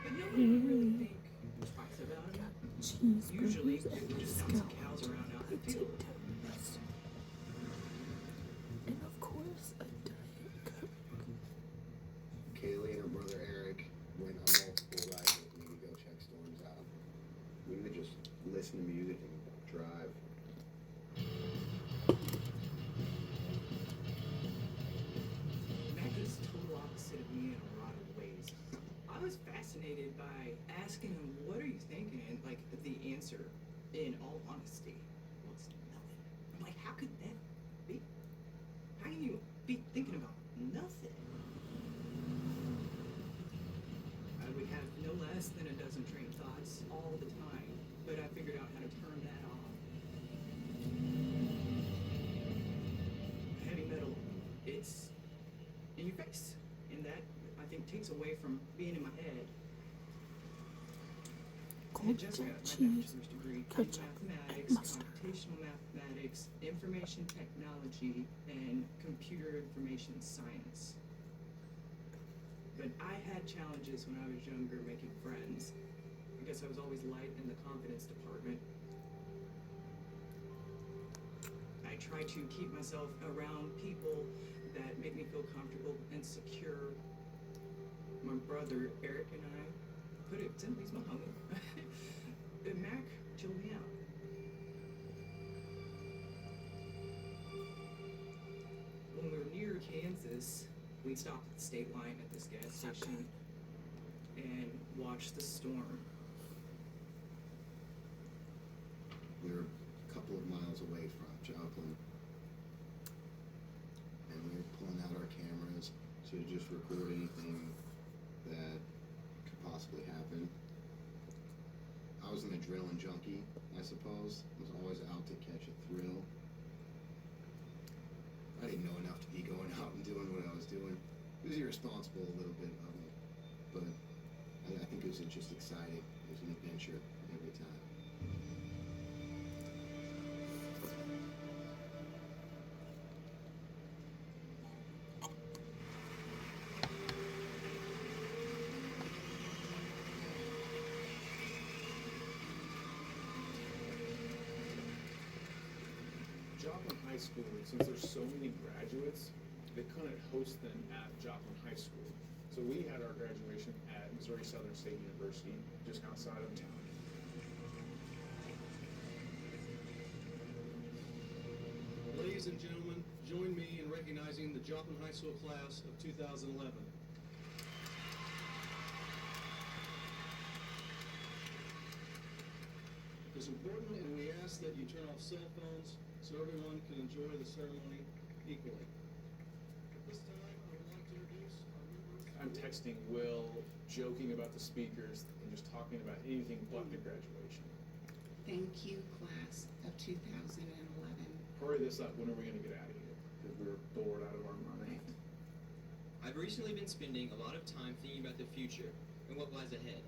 But nobody would really think twice about it. Usually, Cheeseburgers it and was just lots of cows around out in the field. potatoes. And of course, a Diet Coke. Kaylee and her brother Eric went on multiple rides with me to go check storms out. We would just listen to music and drive. Mac is total opposite of me in a lot of ways. I was fascinated by asking him, "What are you thinking?" And like the answer, in all honesty, was nothing. I'm like, how could that be? How can you be thinking about nothing? I would have no less than a dozen train of thoughts all the time, but I figured out how to turn that off. Heavy metal, it's in your face, and that I think takes away from being in my head. Cold Jessica, my cheese, bachelor's degree in ketchup, mathematics, and mustard. computational mathematics, information technology, and computer information science. But I had challenges when I was younger making friends. I guess I was always light in the confidence department. I try to keep myself around people that make me feel comfortable and secure. My brother Eric and I, put it simply, he's my homie. Mac chilled me out. When we were near Kansas, we stopped at the state line at this gas station and watched the storm. We were a couple of miles away from Joplin. And we were pulling out our cameras to just record anything that could possibly happen. I was an adrenaline junkie, I suppose. I was always out to catch a thrill. I didn't know enough to be going out and doing what I was doing. It was irresponsible a little bit of it, but I think it was just exciting. It was an adventure every time. Joplin High School, since there's so many graduates, they couldn't host them at Joplin High School. So we had our graduation at Missouri Southern State University, just outside of town. Ladies and gentlemen, join me in recognizing the Joplin High School class of 2011. It's important, and we ask that you turn off cell phones so everyone can enjoy the ceremony equally. At this time, I would like to introduce our members. I'm texting Will, joking about the speakers, and just talking about anything but the graduation. Thank you, class of 2011. Hurry this up, when are we going to get out of here? Because we're bored out of our mind. I've recently been spending a lot of time thinking about the future and what lies ahead.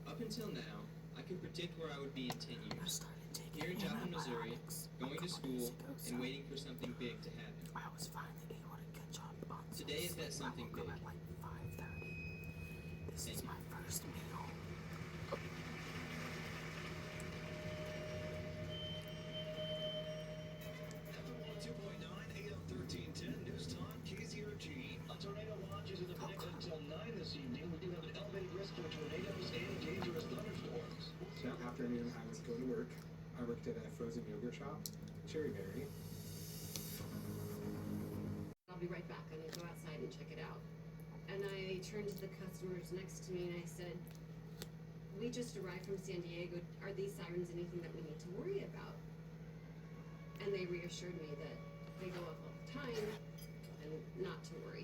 Up until now, I could predict where I would be in 10 I years. started taking Here in Joplin, Missouri, antibiotics a going to couple days school ago, so and waiting for something big to happen. I was finally able to catch up on some Today is that sleep. something I woke up big. at like 5:30. This Thank is you. my first meal. FM 102.9, AM 1310, news time, KZRG. A tornado watch is in effect until 9 this evening. We do have an elevated risk for tornadoes and dangerous thunderstorms. That afternoon, I was going to work. I worked at a frozen yogurt shop, Cherryberry. I'll be right back. I'm gonna go outside and check it out. And I turned to the customers next to me and I said, we just arrived from San Diego. Are these sirens anything that we need to worry about? And they reassured me that they go off all the time and not to worry.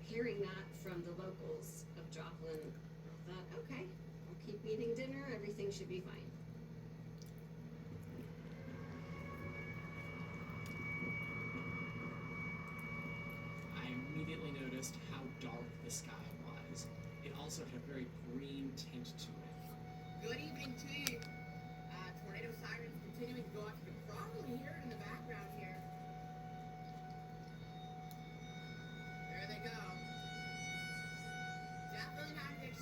Hearing that from the locals of Joplin, I thought, okay, I'll keep eating dinner. Everything should be fine. I immediately noticed how dark the sky was. It also had a very green tint to it. Good evening to you. Tornado sirens continuing to go off. You can probably hear it in the background here. There they go. Definitely not here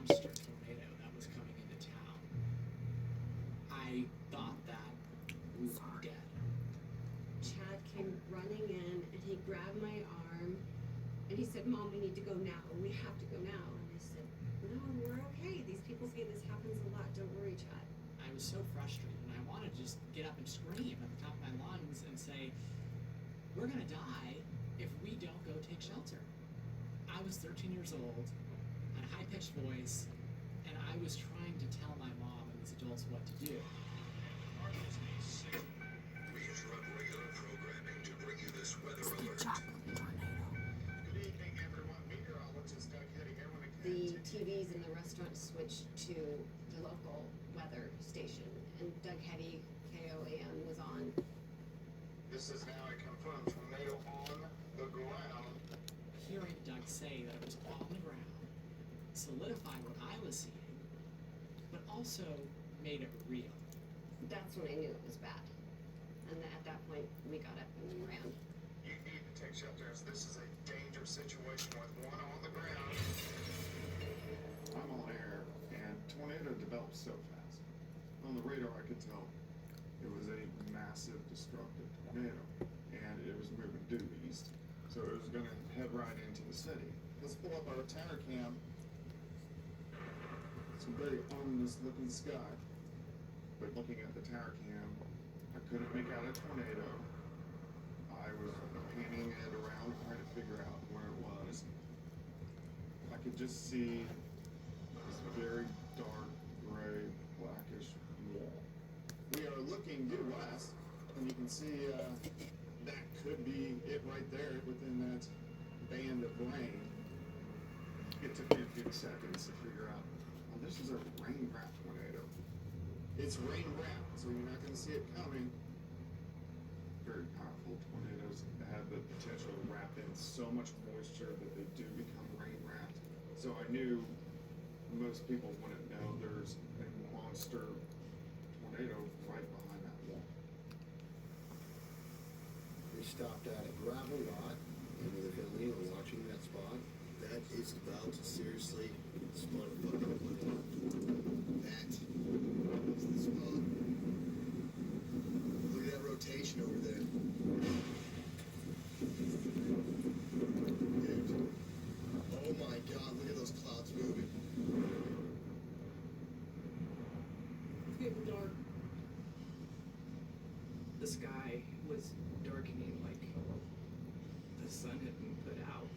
monster tornado that was coming into town. I thought that we were dead. Chad came running in and he grabbed my arm and he said, Mom, we need to go now. We have to go now. And I said, no, we're okay. These people say this happens a lot. Don't worry, Chad. I was so frustrated, and I wanted to just get up and scream at the top of my lungs and say, we're gonna die if we don't go take shelter. I was 13 years old, had a high-pitched voice, and I was trying to tell my mom and these adults what to do. We interrupt regular programming to bring you this weather alert. Chocolate tornado. Good evening, everyone. Meteorologist Doug Hetty here with The TVs in the restaurant switched to the local weather station, and Doug Hetty, KOAN, was on. This is now a confirmed tornado on the ground. Hearing Doug say that it was on the ground solidified what I was seeing, but also made it real. That's when I knew it was bad. And at that point, we got up and we ran. You need to take shelter as this is a dangerous situation with one on the ground. I'm on air, and tornado develops so fast. On the radar, I could tell it was a massive destructive tornado, and it was moving due east, so it was going to head right into the city. Let's pull up our tower cam. It's a very ominous looking sky. But looking at the tower cam, I couldn't make out a tornado. I was panning it around trying to figure out where it was. I could just see this very dark, gray, blackish wall. We are looking due west, and you can see that could be it right there within that band of rain. It took me a few seconds to figure out, oh, this is a rain wrap tornado. It's rain wrapped, so you're not going to see it coming. Very powerful tornadoes have the potential to wrap in so much moisture that they do become rain wrapped. So I knew most people wouldn't know there's a monster tornado right behind that wall. We stopped at a gravel lot, and with a family were watching that spot. That is about to seriously spawn a fucking tornado. That is the spot. Look at that rotation over there. Dude. Oh my god, look at those clouds moving. It's getting dark. The sky was darkening like the sun had been put out.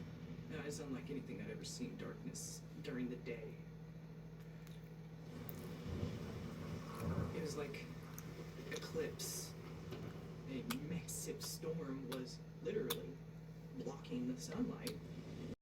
And it's unlike anything I'd ever seen darkness during the day. It was like eclipse. A massive storm was literally blocking the sunlight